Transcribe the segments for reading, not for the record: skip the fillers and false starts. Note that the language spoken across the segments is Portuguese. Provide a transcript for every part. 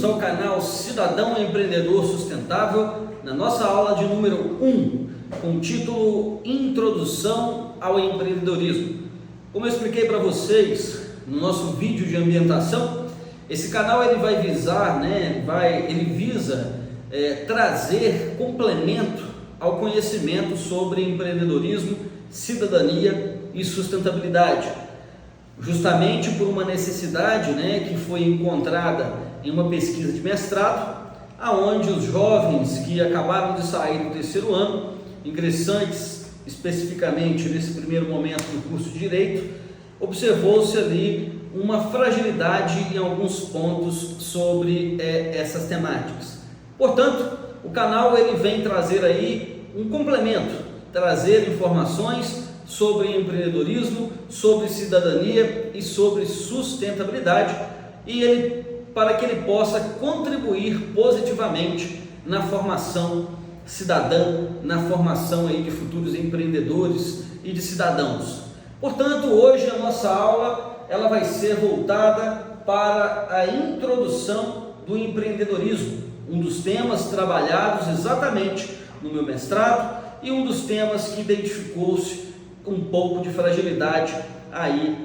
bem-vindos ao canal Cidadão Empreendedor Sustentável, na nossa aula de número 1, com o título Introdução ao Empreendedorismo. Como eu expliquei para vocês no nosso vídeo de ambientação, esse canal ele vai visar, ele visa trazer complemento ao conhecimento sobre empreendedorismo, cidadania e sustentabilidade. Justamente por uma necessidade que foi encontrada em uma pesquisa de mestrado, aonde os jovens que acabaram de sair do terceiro ano, ingressantes especificamente nesse primeiro momento do curso de Direito, observou-se ali uma fragilidade em alguns pontos sobre essas temáticas. Portanto, o canal ele vem trazer aí um complemento, trazer informações sobre empreendedorismo, sobre cidadania e sobre sustentabilidade, para que ele possa contribuir positivamente na formação cidadã, na formação aí de futuros empreendedores e de cidadãos. Portanto, hoje a nossa aula ela vai ser voltada para a introdução do empreendedorismo, um dos temas trabalhados exatamente no meu mestrado e um dos temas que identificou-se um pouco de fragilidade aí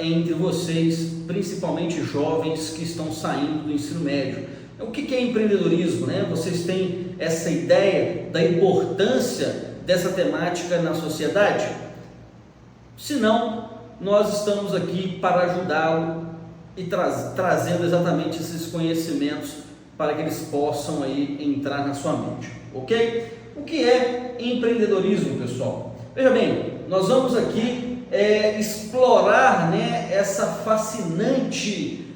entre vocês, principalmente jovens que estão saindo do ensino médio. O que é empreendedorismo, Vocês têm essa ideia da importância dessa temática na sociedade? Se não, nós estamos aqui para ajudá-lo e trazendo exatamente esses conhecimentos para que eles possam aí entrar na sua mente, ok? O que é empreendedorismo, pessoal? Veja bem, nós vamos aqui explorar essa fascinante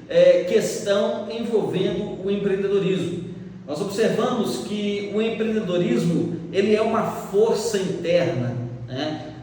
questão envolvendo o empreendedorismo. Nós observamos que o empreendedorismo ele é uma força interna,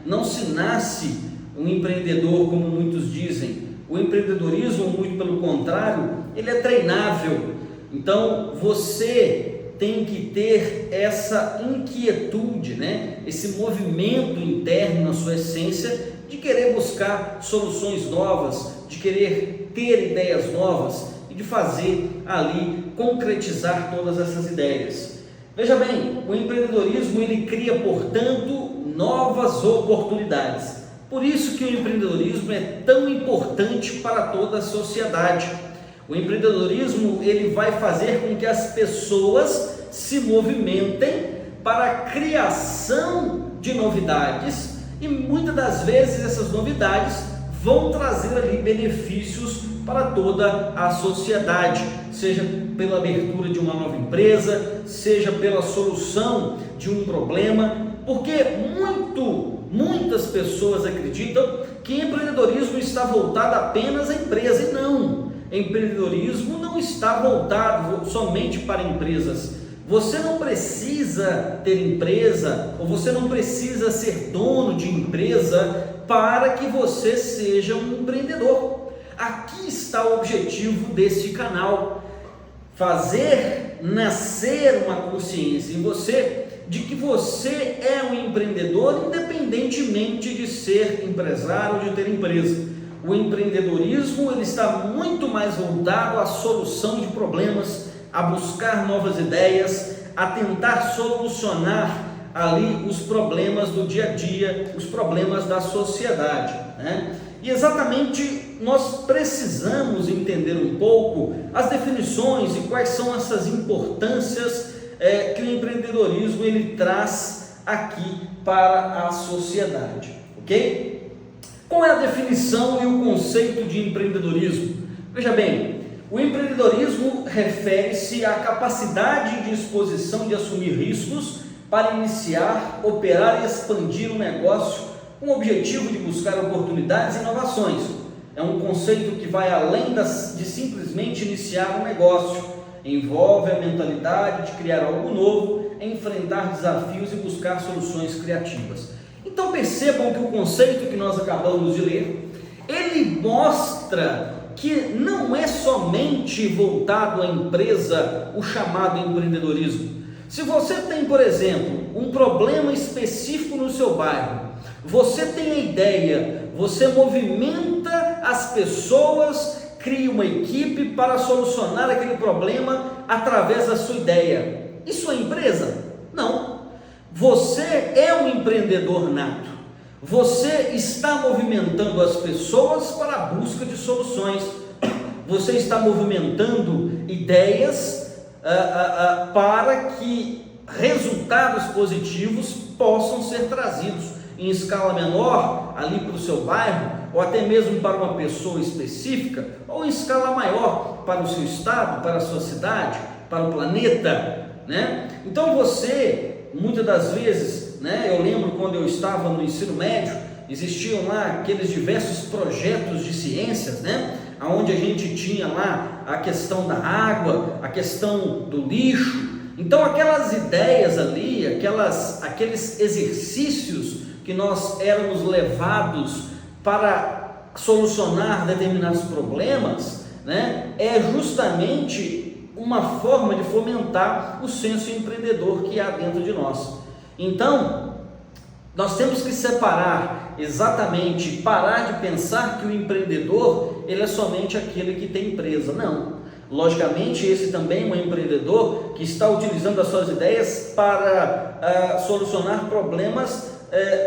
Não se nasce um empreendedor como muitos dizem. O empreendedorismo, muito pelo contrário, ele é treinável. Então você tem que ter essa inquietude, esse movimento interno na sua essência de querer buscar soluções novas, de querer ter ideias novas e de fazer ali, concretizar todas essas ideias. Veja bem, o empreendedorismo ele cria, portanto, novas oportunidades. Por isso que o empreendedorismo é tão importante para toda a sociedade. O empreendedorismo ele vai fazer com que as pessoas se movimentem para a criação de novidades e muitas das vezes essas novidades vão trazer ali benefícios para toda a sociedade, seja pela abertura de uma nova empresa, seja pela solução de um problema, porque muitas pessoas acreditam que empreendedorismo está voltado apenas à empresa e não. Empreendedorismo não está voltado somente para empresas. Você não precisa ter empresa ou você não precisa ser dono de empresa para que você seja um empreendedor. Aqui está o objetivo deste canal: fazer nascer uma consciência em você de que você é um empreendedor independentemente de ser empresário ou de ter empresa. O empreendedorismo ele está muito mais voltado à solução de problemas, a buscar novas ideias, a tentar solucionar ali os problemas do dia a dia, os problemas da sociedade, E exatamente nós precisamos entender um pouco as definições e quais são essas importâncias que o empreendedorismo ele traz aqui para a sociedade, ok? Qual é a definição e o conceito de empreendedorismo? Veja bem, o empreendedorismo refere-se à capacidade de exposição de assumir riscos para iniciar, operar e expandir um negócio com o objetivo de buscar oportunidades e inovações. É um conceito que vai além de simplesmente iniciar um negócio. Envolve a mentalidade de criar algo novo, enfrentar desafios e buscar soluções criativas. Então percebam que o conceito que nós acabamos de ler, ele mostra que não é somente voltado à empresa o chamado empreendedorismo. Se você tem, por exemplo, um problema específico no seu bairro, você tem a ideia, você movimenta as pessoas crie uma equipe para solucionar aquele problema através da sua ideia. Isso é empresa? Não. Você é um empreendedor nato. Você está movimentando as pessoas para a busca de soluções. Você está movimentando ideias para que resultados positivos possam ser trazidos em escala menor ali para o seu bairro, ou até mesmo para uma pessoa específica, ou em escala maior para o seu estado, para a sua cidade, para o planeta, né? Então você, muitas das vezes, né, eu lembro quando eu estava no ensino médio, existiam lá aqueles diversos projetos de ciências, né, onde a gente tinha lá a questão da água, a questão do lixo. Então aquelas ideias ali, aqueles exercícios que nós éramos levados para solucionar determinados problemas, né, é justamente uma forma de fomentar o senso empreendedor que há dentro de nós. Então, nós temos que separar exatamente, parar de pensar que o empreendedor, ele é somente aquele que tem empresa. Não. Logicamente, esse também é um empreendedor que está utilizando as suas ideias para solucionar problemas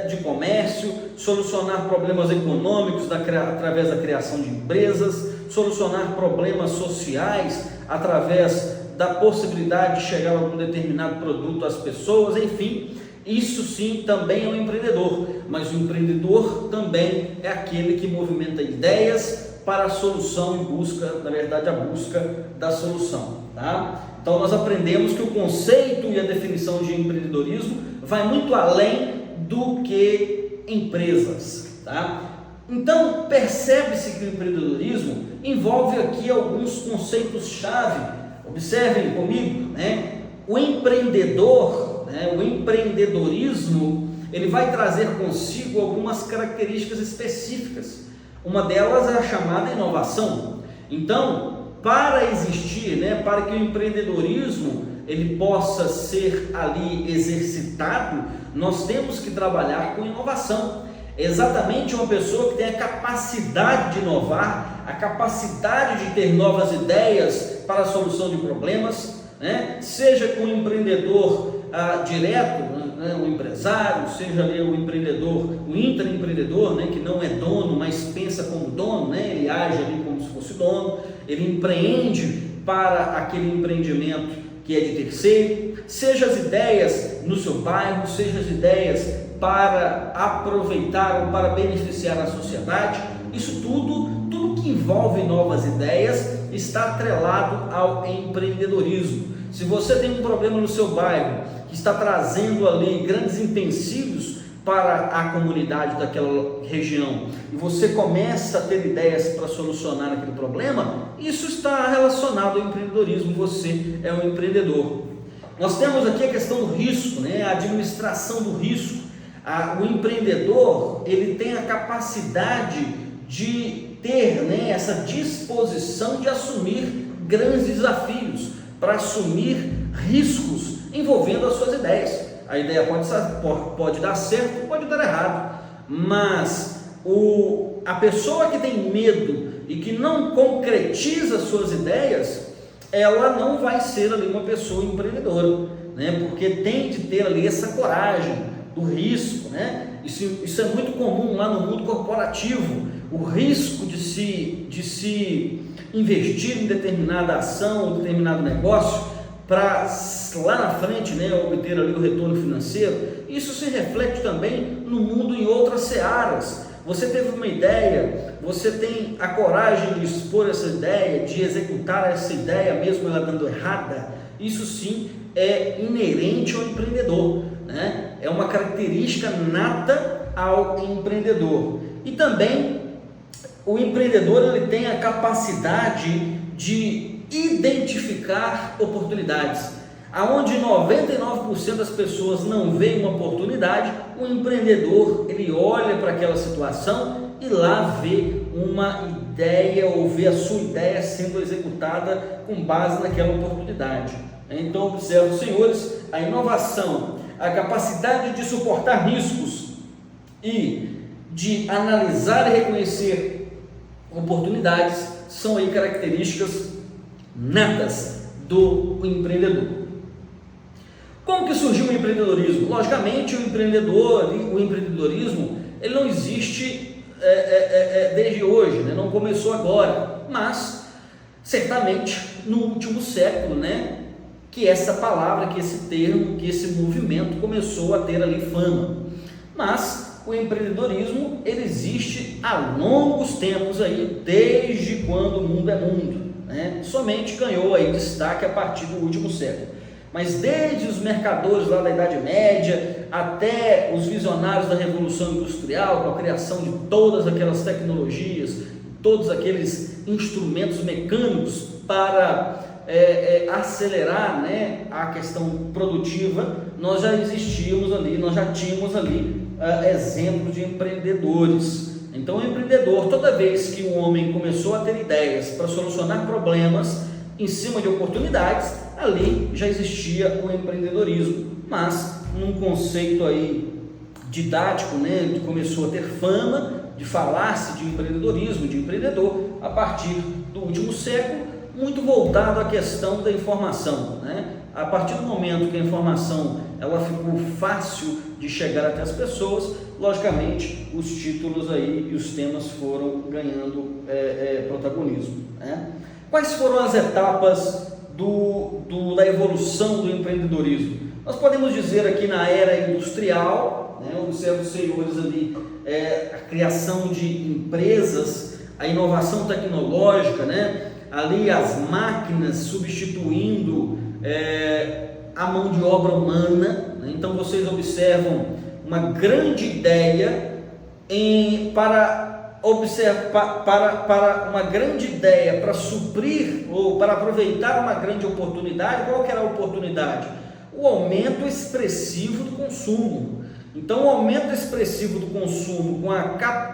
de comércio, solucionar problemas econômicos através da criação de empresas, solucionar problemas sociais através da possibilidade de chegar a algum determinado produto às pessoas, enfim, isso sim também é um empreendedor, mas o empreendedor também é aquele que movimenta ideias para a solução e busca, na verdade, a busca da solução, tá? Então nós aprendemos que o conceito e a definição de empreendedorismo vai muito além do que empresas, tá? Então percebe-se que o empreendedorismo envolve aqui alguns conceitos-chave. Observem comigo, né? O empreendedor, né? O empreendedorismo, ele vai trazer consigo algumas características específicas. Uma delas é a chamada inovação. Então, para existir, né, para que o empreendedorismo ele possa ser ali exercitado, nós temos que trabalhar com inovação. É exatamente uma pessoa que tem a capacidade de inovar, a capacidade de ter novas ideias para a solução de problemas, né? Seja com o empreendedor direto, né, o empresário, seja ali o empreendedor, o intraempreendedor, né, que não é dono, mas pensa como dono, né, ele age ali como se fosse dono, ele empreende para aquele empreendimento que é de terceiro, seja as ideias no seu bairro, seja as ideias para aproveitar ou para beneficiar a sociedade, isso tudo que envolve novas ideias está atrelado ao empreendedorismo. Se você tem um problema no seu bairro que está trazendo ali grandes empecilhos para a comunidade daquela região e você começa a ter ideias para solucionar aquele problema, isso está relacionado ao empreendedorismo, você é um empreendedor. Nós temos aqui a questão do risco, né? A administração do risco. O empreendedor, ele tem a capacidade de ter, né, essa disposição de assumir grandes desafios, para assumir riscos envolvendo as suas ideias. A ideia pode dar certo, pode dar errado, mas a pessoa que tem medo e que não concretiza suas ideias, ela não vai ser ali uma pessoa empreendedora, né? Porque tem de ter ali essa coragem do risco, né? Isso é muito comum lá no mundo corporativo, o risco de se investir em determinada ação ou determinado negócio para lá na frente, né, obter ali o retorno financeiro. Isso se reflete também no mundo em outras searas. Você teve uma ideia, você tem a coragem de expor essa ideia, de executar essa ideia mesmo ela dando errada, isso sim é inerente ao empreendedor, né? É uma característica nata ao empreendedor. E também o empreendedor ele tem a capacidade de identificar oportunidades. Aonde 99% das pessoas não veem uma oportunidade, o empreendedor ele olha para aquela situação e lá vê uma ideia ou vê a sua ideia sendo executada com base naquela oportunidade. Então, observe, senhores, a inovação, a capacidade de suportar riscos e de analisar e reconhecer oportunidades são aí características natas do empreendedor. Como que surgiu o empreendedorismo? Logicamente, o empreendedorismo, ele não existe desde hoje, né? Não começou agora, mas certamente no último século, né? Que essa palavra, que esse termo, que esse movimento começou a ter ali fama. Mas o empreendedorismo, ele existe há longos tempos aí, desde quando o mundo é mundo, né? Somente ganhou aí destaque a partir do último século. Mas desde os mercadores lá da Idade Média até os visionários da Revolução Industrial, com a criação de todas aquelas tecnologias, todos aqueles instrumentos mecânicos para acelerar, né, a questão produtiva, nós já tínhamos ali exemplos de empreendedores. Então, o empreendedor, toda vez que o homem começou a ter ideias para solucionar problemas em cima de oportunidades, ali já existia o empreendedorismo, mas num conceito aí didático, né, começou a ter fama de falar-se de empreendedorismo, de empreendedor, a partir do último século, muito voltado à questão da informação, né? A partir do momento que a informação ela ficou fácil de chegar até as pessoas, logicamente os títulos aí e os temas foram ganhando protagonismo, né? Quais foram as etapas da evolução do empreendedorismo? Nós podemos dizer aqui na era industrial, né? Observe os senhores ali, a criação de empresas, a inovação tecnológica, né? Ali as máquinas substituindo a mão de obra humana, né? Então vocês observam uma grande ideia para uma grande ideia para suprir ou para aproveitar uma grande oportunidade. Qual que era a oportunidade? O aumento expressivo do consumo. Então, o aumento expressivo do consumo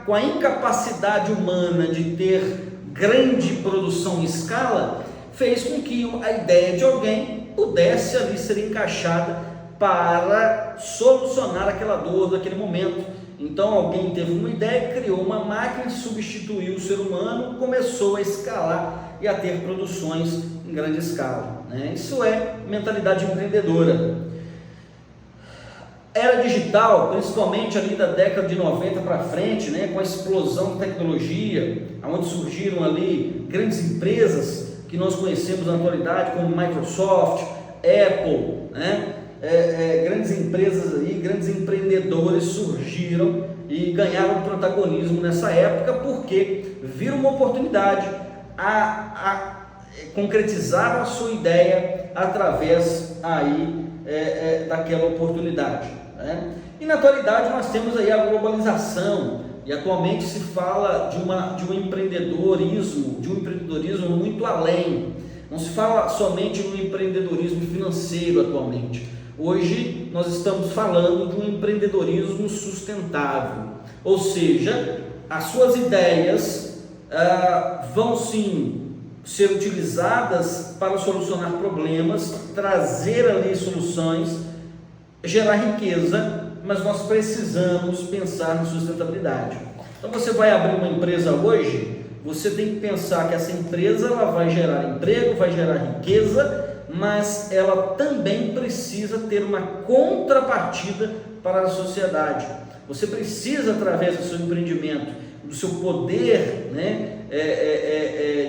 com a incapacidade humana de ter grande produção em escala fez com que a ideia de alguém pudesse ali ser encaixada para solucionar aquela dor daquele momento. Então alguém teve uma ideia, criou uma máquina, substituiu o ser humano, começou a escalar e a ter produções em grande escala, né? Isso é mentalidade empreendedora. Era digital, principalmente ali da década de 90 para frente, né, com a explosão da tecnologia, onde surgiram ali grandes empresas que nós conhecemos na atualidade, como Microsoft, Apple, né? Grandes empresas aí, grandes empreendedores surgiram e ganharam protagonismo nessa época porque viram uma oportunidade, concretizaram a sua ideia através aí daquela oportunidade, né? E na atualidade nós temos aí a globalização e atualmente se fala de um empreendedorismo muito além. Não se fala somente no empreendedorismo financeiro atualmente. Hoje nós estamos falando de um empreendedorismo sustentável, ou seja, as suas ideias vão sim ser utilizadas para solucionar problemas, trazer ali soluções, gerar riqueza, mas nós precisamos pensar na sustentabilidade. Então você vai abrir uma empresa hoje, você tem que pensar que essa empresa ela vai gerar emprego, vai gerar riqueza, mas ela também precisa ter uma contrapartida para a sociedade. Você precisa, através do seu empreendimento, do seu poder, né,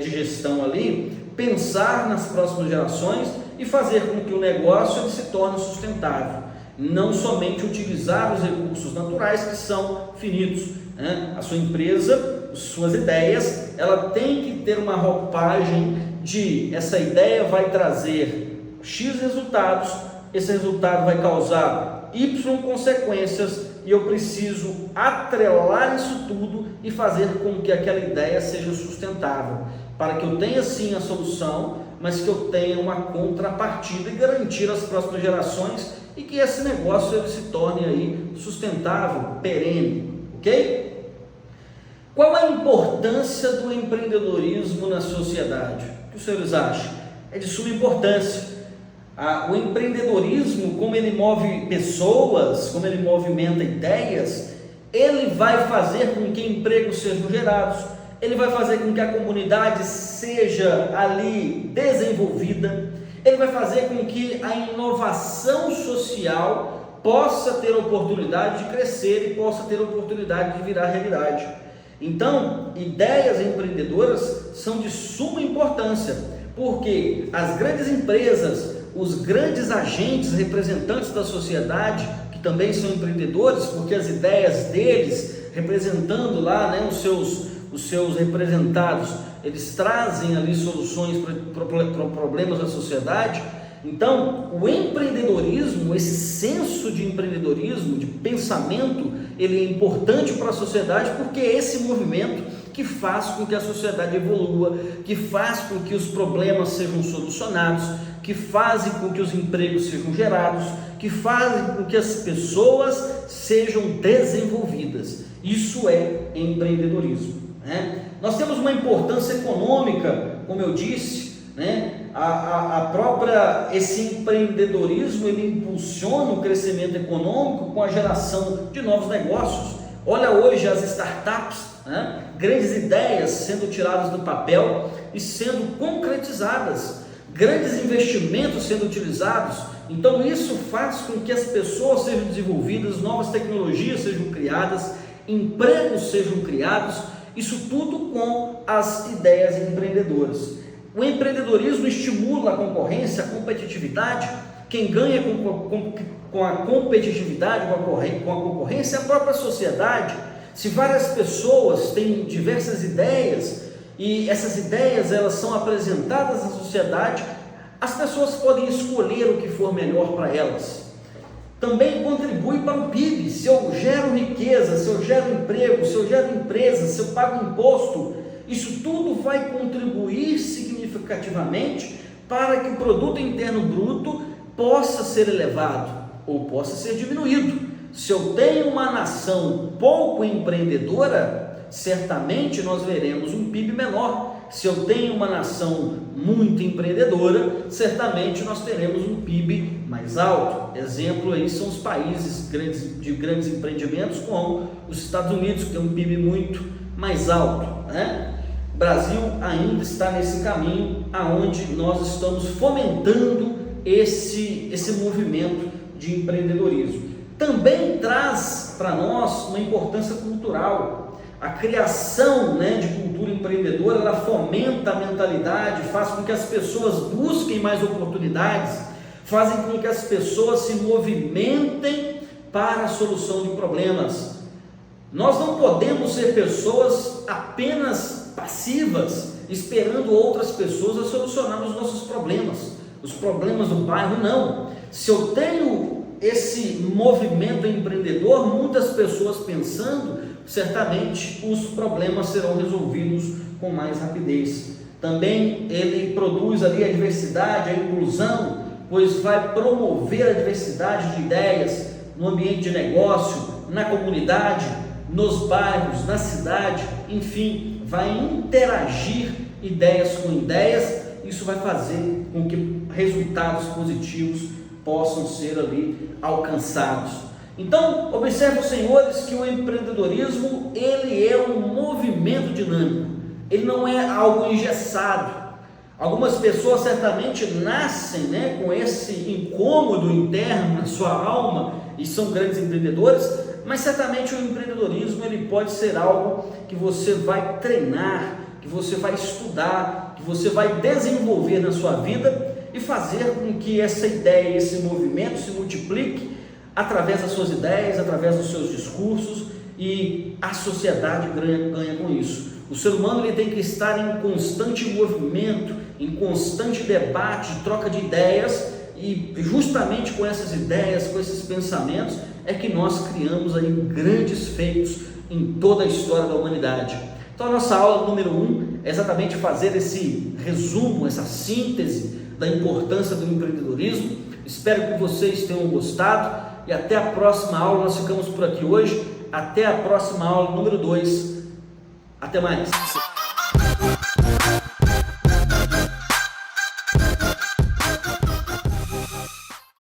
de gestão ali, pensar nas próximas gerações e fazer com que o negócio ele se torne sustentável. Não somente utilizar os recursos naturais que são finitos, né? A sua empresa, suas ideias, ela tem que ter uma roupagem de essa ideia vai trazer X resultados, esse resultado vai causar Y consequências e eu preciso atrelar isso tudo e fazer com que aquela ideia seja sustentável, para que eu tenha sim a solução, mas que eu tenha uma contrapartida e garantir às próximas gerações e que esse negócio ele se torne aí sustentável, perene, ok? Qual a importância do empreendedorismo na sociedade? O que os senhores acham? É de suma importância. O empreendedorismo, como ele move pessoas, como ele movimenta ideias, ele vai fazer com que empregos sejam gerados, ele vai fazer com que a comunidade seja ali desenvolvida, ele vai fazer com que a inovação social possa ter oportunidade de crescer e possa ter oportunidade de virar realidade. Então, ideias empreendedoras são de suma importância, porque as grandes empresas, os grandes agentes, representantes da sociedade, que também são empreendedores, porque as ideias deles, representando lá, né, os seus representados, eles trazem ali soluções para problemas da sociedade. Então, o empreendedorismo, esse senso de empreendedorismo, de pensamento, ele é importante para a sociedade, porque é esse movimento que faz com que a sociedade evolua, que faz com que os problemas sejam solucionados, que fazem com que os empregos sejam gerados, que fazem com que as pessoas sejam desenvolvidas. Isso é empreendedorismo, né? Nós temos uma importância econômica, como eu disse, né? Esse empreendedorismo, ele impulsiona o crescimento econômico com a geração de novos negócios. Olha hoje as startups, né? Grandes ideias sendo tiradas do papel e sendo concretizadas, grandes investimentos sendo utilizados. Então isso faz com que as pessoas sejam desenvolvidas, novas tecnologias sejam criadas, empregos sejam criados, isso tudo com as ideias empreendedoras. O empreendedorismo estimula a concorrência, a competitividade. Quem ganha com a competitividade, com a concorrência, é a própria sociedade. Se várias pessoas têm diversas ideias e essas ideias elas são apresentadas à sociedade, as pessoas podem escolher o que for melhor para elas. Também contribui para o PIB. Se eu gero riqueza, se eu gero emprego, se eu gero empresa, se eu pago imposto, isso tudo vai contribuir significativamente para que o produto interno bruto possa ser elevado ou possa ser diminuído. Se eu tenho uma nação pouco empreendedora, certamente nós veremos um PIB menor. Se eu tenho uma nação muito empreendedora, certamente nós teremos um PIB mais alto. Exemplo aí são os países de grandes empreendimentos, como os Estados Unidos, que tem um PIB muito mais alto, né? O Brasil ainda está nesse caminho, aonde nós estamos fomentando esse movimento de empreendedorismo. Também traz para nós uma importância cultural. A criação, né, de cultura empreendedora, ela fomenta a mentalidade, faz com que as pessoas busquem mais oportunidades, fazem com que as pessoas se movimentem para a solução de problemas. Nós não podemos ser pessoas apenas passivas, esperando outras pessoas a solucionar os nossos problemas, os problemas do bairro, não. Se eu tenho esse movimento empreendedor, muitas pessoas pensando, certamente os problemas serão resolvidos com mais rapidez. Também ele produz ali a diversidade, a inclusão, pois vai promover a diversidade de ideias no ambiente de negócio, na comunidade, nos bairros, na cidade, enfim, vai interagir ideias com ideias. Isso vai fazer com que resultados positivos possam ser ali alcançados. Então, observe, senhores, que o empreendedorismo, ele é um movimento dinâmico, ele não é algo engessado. Algumas pessoas certamente nascem, né, com esse incômodo interno na sua alma e são grandes empreendedores, mas certamente o empreendedorismo ele pode ser algo que você vai treinar, que você vai estudar, que você vai desenvolver na sua vida e fazer com que essa ideia, esse movimento se multiplique através das suas ideias, através dos seus discursos, e a sociedade ganha com isso. O ser humano ele tem que estar em constante movimento, em constante debate, troca de ideias, e justamente com essas ideias, com esses pensamentos, é que nós criamos aí grandes feitos em toda a história da humanidade. Então a nossa aula número 1 é exatamente fazer esse resumo, essa síntese da importância do empreendedorismo. Espero que vocês tenham gostado e até a próxima aula. Nós ficamos por aqui hoje, até a próxima aula número 2. Até mais!